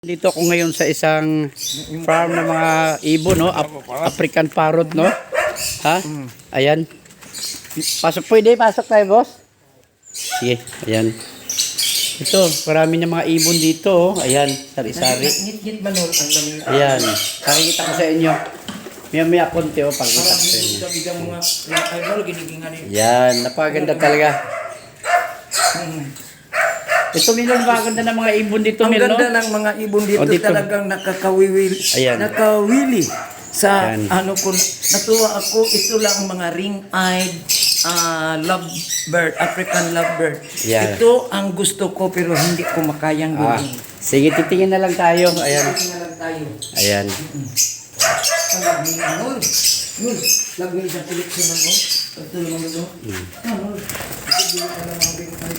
Dito ako ngayon sa isang farm ng mga ibon, no? African parrot, no? Ha? Ayan. Pwede pasok tayo, boss? Sige, ayan. Ito, marami ng mga ibon dito, oh. Ayan, sari-sari. Ayan, pakikita ko sa inyo. Maya-maya konti, oh, pakikita ko sa inyo. Ayan, napakaganda talaga. Ito, Milon, maganda ng mga ibon dito, Milon. Ang ganda ng mga ibon dito, dito. Talagang nakakawili sa Ayan. ano ko, natuwa ako, ito lang mga ring-eyed lovebird, African lovebird. Ayan. Ito ang gusto ko pero hindi ko makayang gawin. Sige, titingin na lang tayo. Ayan. Tingnan na lang tayo. Ayan. Lagay sa koleksyon mo. Ito naman ito. Ito ka naman ring-eyed.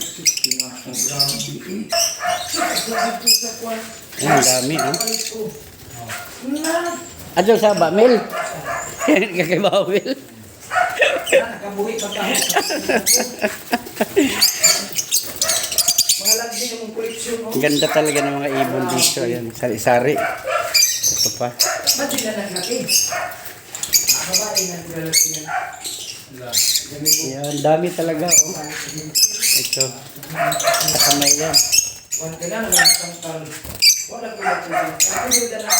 Ayan, dami, no? Adyo sa ba, Mil? Kakabaw, Mil? Nakabuhi pa tayo. Mga lagay ng koleksyon mo. Ganda talaga ng mga ibon dito. Ayan, sari-sari. Ito pa. Ba't sila naglaki? Babae na naglaki yan. Ayan, dami talaga, oh. Ito. Sa kamay yan. Kailangan lang ang tangkal. Wala ko lang. Ako yung dala.